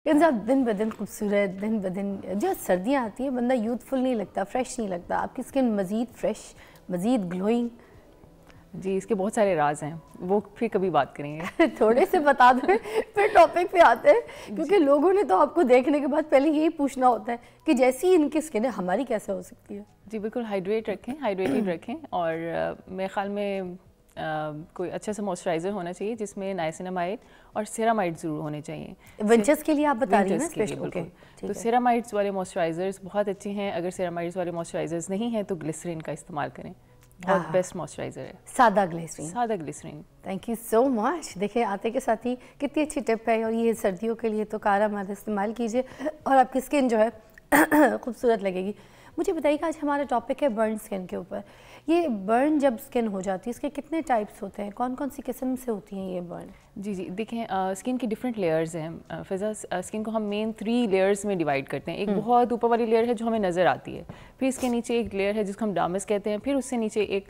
کنزا دن بدن خوبصورت، دن بدن جو سردیاں آتی ہیں بندہ یوتھفل نہیں لگتا، فریش نہیں لگتا، آپ کی اسکن مزید فریش، مزید گلوئنگ. جی اس کے بہت سارے راز ہیں، وہ پھر کبھی بات کریں گے. تھوڑے سے بتا دیں پھر ٹاپک پہ آتے ہیں، کیونکہ لوگوں نے تو آپ کو دیکھنے کے بعد پہلے یہی پوچھنا ہوتا ہے کہ جیسی ان کی اسکن ہے ہماری کیسے ہو سکتی ہے. جی بالکل ہائیڈریٹ رکھیں، ہائیڈریٹڈ رکھیں، اور میرے خیال میں کوئی اچھا سا موئسچرائزر ہونا چاہیے جس میں نائسینامائڈ اور سیرامائڈ ضرور ہونے چاہیے. ونٹرز کے لیے آپ بتا رہی ہیں نا؟ بالکل. تو سیرامائڈس والے موئسچرائزرز بہت اچھے ہیں. اگر سیرامائڈس والے موئسچرائزرز نہیں ہیں تو گلیسرین کا استعمال کریں، بہت بیسٹ موئسچرائزر ہے. سادہ گلیسرین. سادہ گلیسرین. تھینک یو سو مچ. دیکھیں آتے کے ساتھ ہی کتنی اچھی ٹپ ہے، اور یہ سردیوں کے لیے تو کارآمد استعمال کیجیے اور آپ کی اسکن جو ہے خوبصورت لگے گی. مجھے بتائیے کہ آج ہمارا ٹاپک ہے برن اسکن کے اوپر. یہ برن جب اسکن ہو جاتی ہے اس کے کتنے ٹائپس ہوتے ہیں، کون کون سی قسم سے ہوتی ہیں یہ برن؟ جی دیکھیں اسکن کی ڈفرینٹ لیئرز ہیں. فضا اسکن کو ہم مین 3 لیئرز میں ڈیوائڈ کرتے ہیں. ایک بہت اوپر والی لیئر ہے جو ہمیں نظر آتی ہے، پھر اس کے نیچے ایک لیئر ہے جس کو ہم ڈارمس کہتے ہیں، پھر اس سے نیچے ایک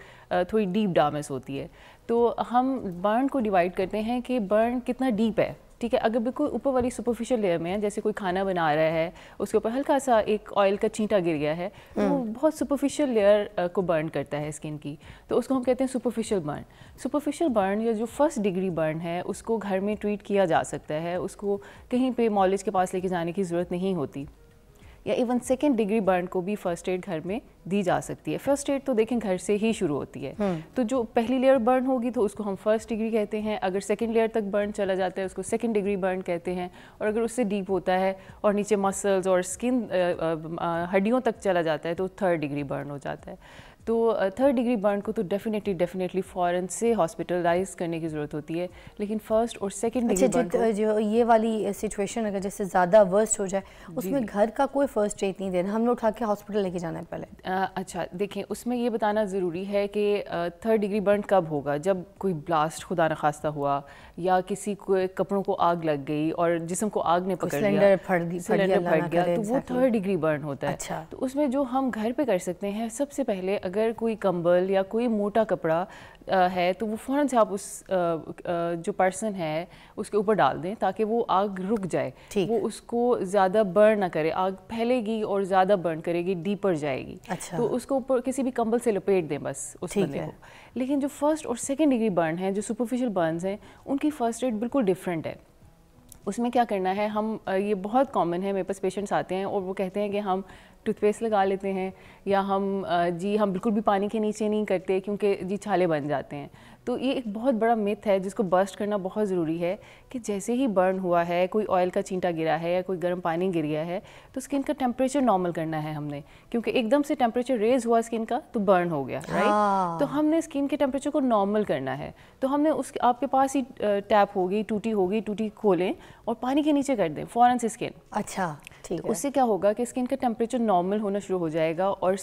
تھوڑی ڈیپ ڈارمس ہوتی ہے. تو ہم برن کو ڈیوائڈ کرتے ہیں کہ برن کتنا ڈیپ ہے. ٹھیک ہے، اگر بالکل اوپر والی سپرفیشل لیئر میں ہے، جیسے کوئی کھانا بنا رہا ہے اس کے اوپر ہلکا سا ایک آئل کا چینٹا گر گیا ہے، تو وہ بہت سپرفیشل لیئر کو برن کرتا ہے اسکن کی، تو اس کو ہم کہتے ہیں سپرفیشل برن. سپرفیشل برن یا جو فرسٹ ڈگری برن ہے اس کو گھر میں ٹریٹ کیا جا سکتا ہے، اس کو کہیں پہ مالج کے پاس لے کے جانے کی ضرورت نہیں ہوتی. یا ایون سیکنڈ ڈگری برن کو بھی فرسٹ ایڈ گھر میں دی جا سکتی ہے. فرسٹ ایڈ تو دیکھیں گھر سے ہی شروع ہوتی ہے. تو جو پہلی لیئر برن ہوگی تو اس کو ہم فرسٹ ڈگری کہتے ہیں. اگر سیکنڈ لیئر تک برن چلا جاتا ہے اس کو سیکنڈ ڈگری برن کہتے ہیں. اور اگر اس سے ڈیپ ہوتا ہے اور نیچے مسلز اور اسکن ہڈیوں تک چلا جاتا ہے تو تھرڈ ڈگری برن ہو جاتا ہے. تو تھرڈ ڈگری برن کو تو ڈیفینیٹلی فوراً سے ہاسپٹلائز کرنے کی ضرورت ہوتی ہے. لیکن فرسٹ اور سیکنڈ ڈگری برن کو جو یہ والی سچویشن اگر جیسے زیادہ ورسٹ ہو جائے اس میں گھر کا کوئی فرسٹ ایڈ نہیں دینا، ہم نے اٹھا کے ہاسپٹل لے کے جانا ہے پہلے. اچھا دیکھیں اس میں یہ بتانا ضروری ہے کہ تھرڈ ڈگری برن کب ہوگا، جب کوئی بلاسٹ خدا نخواستہ ہوا یا کسی کو کپڑوں کو آگ لگ گئی اور جسم کو آگ نے پکڑ لیا، سلنڈر پھٹ گیا، تو وہ تھرڈ ڈگری برن ہوتا ہے. تو اس میں جو ہم گھر پہ کر سکتے ہیں، سب سے پہلے اگر کوئی کمبل یا کوئی موٹا کپڑا ہے تو وہ فوراً سے آپ اس جو پرسن ہے اس کے اوپر ڈال دیں تاکہ وہ آگ رک جائے، وہ اس کو زیادہ برن نہ کرے. آگ پھیلے گی اور زیادہ برن کرے گی، ڈیپر جائے گی. تو اس کو اوپر کسی بھی کمبل سے لپیٹ دیں بس اس بندے کو. لیکن جو فرسٹ اور سیکنڈ ڈگری برن ہیں، جو سپرفیشل برنز ہیں، ان کی فرسٹ ایڈ بالکل ڈفرینٹ ہے. اس میں کیا کرنا ہے، ہم یہ بہت کامن ہے، میرے پاس پیشنٹس آتے ہیں اور وہ کہتے ہیں کہ ہم ٹوتھ پیسٹ لگا لیتے ہیں یا ہم بالکل بھی پانی کے نیچے نہیں کرتے کیونکہ چھالے بن جاتے ہیں. تو یہ ایک بہت بڑا میتھ ہے جس کو برسٹ کرنا بہت ضروری ہے کہ جیسے ہی برن ہوا ہے، کوئی آئل کا چینٹا گرا ہے یا کوئی گرم پانی گر گیا ہے، تو اسکن کا ٹیمپریچر نارمل کرنا ہے ہم نے، کیونکہ ایک دم سے ٹیمپریچر ریز ہوا اسکن کا تو برن ہو گیا، رائٹ. تو ہم نے اسکن کے ٹیمپریچر کو نارمل کرنا ہے. تو ہم نے آپ کے پاس ہی ٹیپ ہوگی، ٹوٹی کھولیں اور پانی کے نیچے کر دیں فوراً سے اسکن. اچھا اس سے کیا ہوگا کہ اسکن کا ٹیمپریچر نارمل ہونا شروع ہو جائے گا اور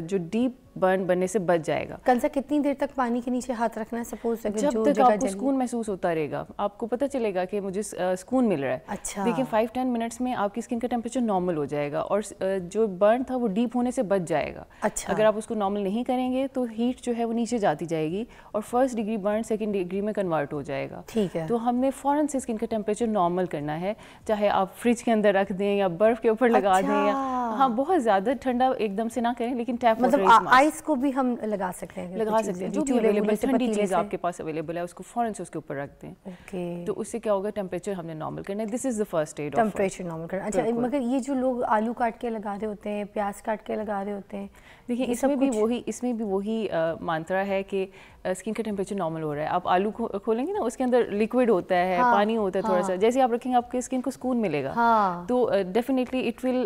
جو ڈیپ برن بننے سے بچ جائے گا. کنزا کتنی دیر تک پانی کے نیچے ہاتھ رکھنا ہے سپوز؟ جب تک آپ کو سکون محسوس ہوتا رہے گا، آپ کو پتہ چلے گا کہ مجھے سکون مل رہا ہے. اچھا دیکھیں 5-10 منٹس میں آپ کی اسکن کا ٹیمپریچر نارمل ہو جائے گا اور جو برن تھا وہ ڈیپ ہونے سے بچ جائے گا. اچھا اگر آپ اس کو نارمل نہیں کریں گے تو ہیٹ جو ہے وہ نیچے جاتی جائے گی اور first degree burn second degree میں کنورٹ ہو جائے گا. ٹھیک ہے. تو ہم نے فوراً سے اسکن کا ٹیمپریچر نارمل کرنا ہے، چاہے آپ فریج کے اندر رکھ دیں یا برف کے اوپر لگا دیں، یا ہاں بہت زیادہ ٹھنڈا ایک دم سے نہ کریں، لیکن ٹیپ مطلب آئس کو بھی ہم لگا سکتے ہیں، جو بھی اویلیبل ٹھنڈی چیز آپ کے پاس اویلیبل ہے اس کو فوراً سے اس کے اوپر رکھ دیں. تو اس سے کیا ہوگا، ٹیمپریچر ہم نے نارمل کرنا ہے. This is the first aid, temperature normal کرنا. اچھا مگر یہ جو لوگ آلو کاٹ کے لگا رہے ہوتے ہیں، پیاز کاٹ کے لگا رہے ہوتے ہیں، دیکھیں اس میں بھی وہی مانترا ہے کہ اسکن کا ٹیمپریچر نارمل ہو رہا ہے. آپ آلو کھولیں گے نا، اس کے اندر لیکوڈ ہوتا ہے، پانی ہوتا ہے تھوڑا سا، جیسے آپ رکھیں گے آپ کے اسکن کو سکون ملے گا. تو ڈیفینیٹلی اٹ ول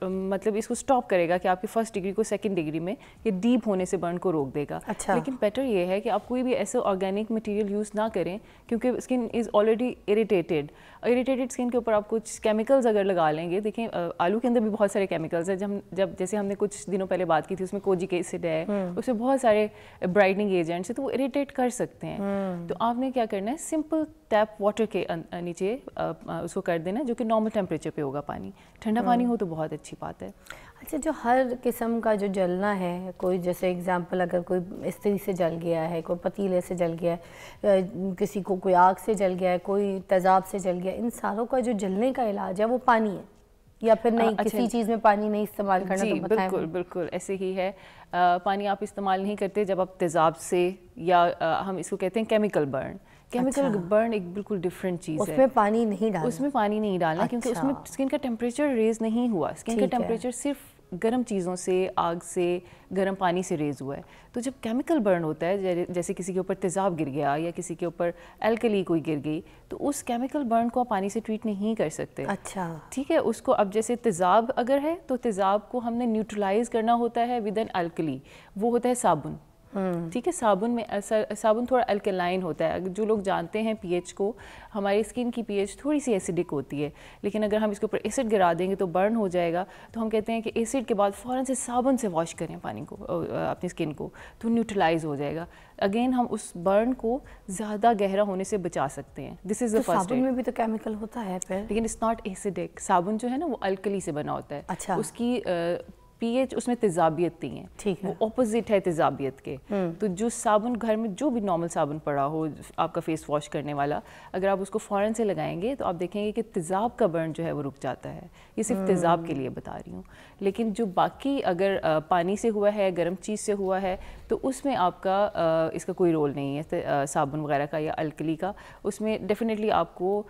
مطلب اس کو اسٹاپ کرے گا کہ آپ کی فرسٹ ڈگری کو سیکنڈ ڈگری میں یہ ڈیپ ہونے سے برن کو روک دے گا. لیکن بیٹر یہ ہے کہ آپ کوئی بھی ایسے آرگینک مٹیریل یوز نہ کریں کیونکہ skin is already irritated skin کے اوپر آپ کچھ کیمیکلز اگر لگا لیں گے. دیکھیں آلو کے اندر بھی بہت سارے کیمیکلز ہیں. جیسے ہم نے کچھ دنوں پہلے بات کی تھی، اس میں کوجک ایسڈ ہے، اس میں بہت سارے برائٹنگ ایجنٹس ہیں، تو وہ اریٹیٹ کر سکتے ہیں. تو آپ نے کیا کرنا ہے، سمپل ٹیپ واٹر کے نیچے اس کو کر دینا جو کہ نارمل ٹیمپریچر پہ ہوگا پانی. ٹھنڈا پانی ہو تو بہت اچھی بات ہے. اچھا، جو ہر قسم کا جو جلنا ہے، کوئی جیسے اگزامپل اگر کوئی استری سے جل گیا ہے، کوئی پتیلے سے جل گیا ہے، کسی کو کوئی آگ سے جل گیا ہے، کوئی تیزاب سے جل گیا ہے، ان ساروں کا جو جلنے کا علاج ہے وہ پانی ہے یا پھر نہیں کسی چیز میں پانی نہیں استعمال کرنا؟ جی بالکل بالکل ایسے ہی ہے. پانی آپ استعمال نہیں کرتے جب آپ تیزاب سے، یا ہم اس کو کہتے ہیں کیمیکل برن. کیمیکل برن ایک بالکل ڈفرینٹ چیز ہے. اس میں پانی نہیں ڈالنا. اس میں پانی نہیں ڈالنا کیونکہ اس میں اسکن کا ٹیمپریچر ریز نہیں ہوا. اسکن کا ٹیمپریچر صرف گرم چیزوں سے، آگ سے، گرم پانی سے ریز ہوا ہے. تو جب کیمیکل برن ہوتا ہے، جیسے کسی کے اوپر تیزاب گر گیا یا کسی کے اوپر الکلی کوئی گر گئی، تو اس کیمیکل برن کو آپ پانی سے ٹریٹ نہیں کر سکتے. اچھا ٹھیک ہے. اس کو اب جیسے تیزاب اگر ہے تو تیزاب کو ہم نے نیوٹرلائز کرنا ہوتا ہے ود این الکلی، وہ ہوتا ہے صابن. ٹھیک ہے. صابن میں صابن تھوڑا الکلائن ہوتا ہے. جو لوگ جانتے ہیں پی ایچ کو، ہماری اسکن کی پی ایچ تھوڑی سی ایسیڈک ہوتی ہے، لیکن اگر ہم اس کے اوپر ایسڈ گرا دیں گے تو برن ہو جائے گا. تو ہم کہتے ہیں کہ ایسڈ کے بعد فوراً سے صابن سے واش کریں پانی کو، اپنی اسکن کو، تو نیوٹرلائز ہو جائے گا. اگین ہم اس برن کو زیادہ گہرا ہونے سے بچا سکتے ہیں. دس از دا فرسٹ. صابن میں بھی تو کیمیکل ہوتا ہے پھر، لیکن اٹس ناٹ ایسیڈک. صابن جو ہے نا وہ الکلی سے بنا ہوتا ہے. اچھا. اس کی پی ایچ اس میں تیزابیت نہیں ہے. ٹھیک ہے. وہ اپوزٹ ہے تیزابیت کے. تو جو صابن گھر میں جو بھی نارمل صابن پڑا ہو آپ کا فیس واش کرنے والا، اگر آپ اس کو فوراً سے لگائیں گے تو آپ دیکھیں گے کہ تیزاب کا برن جو ہے وہ رک جاتا ہے. یہ صرف تیزاب کے لیے بتا رہی ہوں. لیکن جو باقی اگر پانی سے ہوا ہے، گرم چیز سے ہوا ہے، تو اس میں آپ کا اس کا کوئی رول نہیں ہے صابن وغیرہ کا یا الکلی کا. اس میں ڈیفینیٹلی آپ کو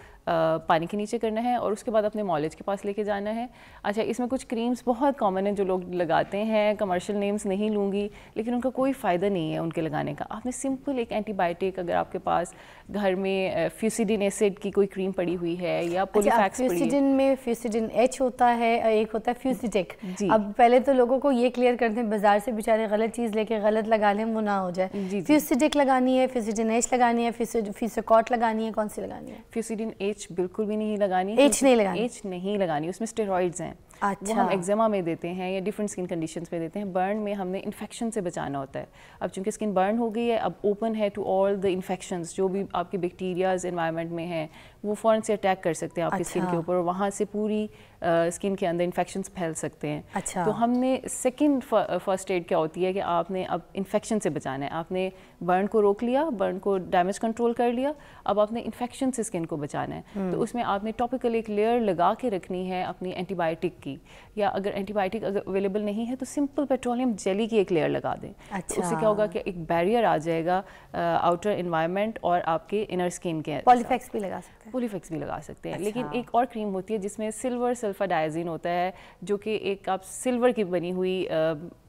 پانی کے نیچے کرنا ہے اور اس کے بعد اپنے مالج کے پاس لے کے جانا ہے. اچھا، اس میں کچھ کریمز بہت کامن ہیں جو لوگ لگاتے ہیں، کمرشل نیمز نہیں لوں گی، لیکن ان کا کوئی فائدہ نہیں ہے ان کے لگانے کا. آپ نے سمپل ایک اینٹی بائیوٹک، اگر آپ کے پاس گھر میں فیوسیڈن ایسڈ کی کوئی کریم پڑی ہوئی ہے یا پولیفیکس پڑی ہے. فیوسیڈن میں فیوسیڈن ایچ ہوتا ہے، ایک ہوتا ہے فیوسیٹک. اب پہلے تو لوگوں کو یہ کلیئر کرتے ہیں، بازار سے بیچارے غلط چیز لے کے غلط لگا لیں، وہ نہ ہو جائے. فیوسیٹک لگانی ہے، فیوسیڈن ایچ لگانی ہے، فیوسیکاٹ لگانی ہے، کون سی لگانی ہے؟ فیوسیڈن ایچ بالکل بھی نہیں لگانی. ایچ نہیں لگانی. ایچ نہیں لگانی. اس میں اسٹیرائڈز ہیں. اچھا. وہ ہم ایگزیما میں دیتے ہیں یا ڈفرینٹ اسکن کنڈیشنز میں دیتے ہیں. برن میں ہم نے انفیکشن سے بچانا ہوتا ہے. اب چونکہ اسکن برن ہو گئی ہے، اب اوپن ہے ٹو آل دا انفیکشنز. جو بھی آپ کے بیکٹیریاز انوائرمنٹ میں ہیں وہ فوراً سے اٹیک کر سکتے ہیں آپ کی اسکن کے اوپر، وہاں سے پوری اسکن کے اندر انفیکشنز پھیل سکتے ہیں. تو ہم نے سیکنڈ فرسٹ ایڈ کیا ہوتی ہے کہ آپ نے اب انفیکشن سے بچانا ہے. آپ نے برن کو روک لیا، برن کو ڈیمیج کنٹرول کر لیا، اب آپ نے انفیکشن سے اسکن کو بچانا ہے. تو اس میں آپ نے ٹاپیکل ایک لیئر لگا کے رکھنی ہے اپنی اینٹی بائیوٹک کی، یا اگر اینٹی بائیوٹک اویلیبل نہیں ہے تو سمپل پیٹرولیم جیلی کی ایک لیئر لگا دیں. اس سے کیا ہوگا کہ ایک بیریئر آ جائے گا آؤٹر انوائرمنٹ اور آپ کے انر اسکن کے. پولیفیکس بھی لگا سکتے ہیں. پولیفیکس بھی لگا سکتے ہیں. لیکن ایک اور کریم ہوتی ہے جس میں سلور سلفاڈائزین ہوتا ہے، جو کہ ایک آپ سلور کی بنی ہوئی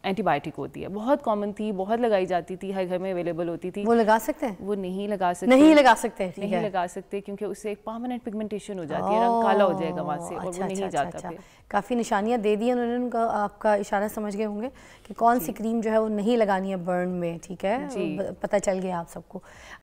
اینٹی بائیوٹک ہوتی ہے. بہت کامن تھی، بہت لگائی جاتی تھی، ہر گھر میں اویلیبل ہوتی تھی. وہ لگا سکتے ہیں؟ وہ نہیں لگا سکتے. نہیں لگا سکتے. نہیں لگا سکتے کیونکہ اس سے ایک پرماننٹ پگمنٹیشن ہو جاتی ہے، رنگ کالا ہو جائے گا وہاں سے، اور وہ نہیں جاتا. کافی نشانیاں دے دی انہوں نے. آپ کا اشارہ سمجھ گئے ہوں گے کہ کون سی کریم جو ہے وہ نہیں لگانی ہے برن میں. ٹھیک ہے، پتہ چل گیا آپ سب کو.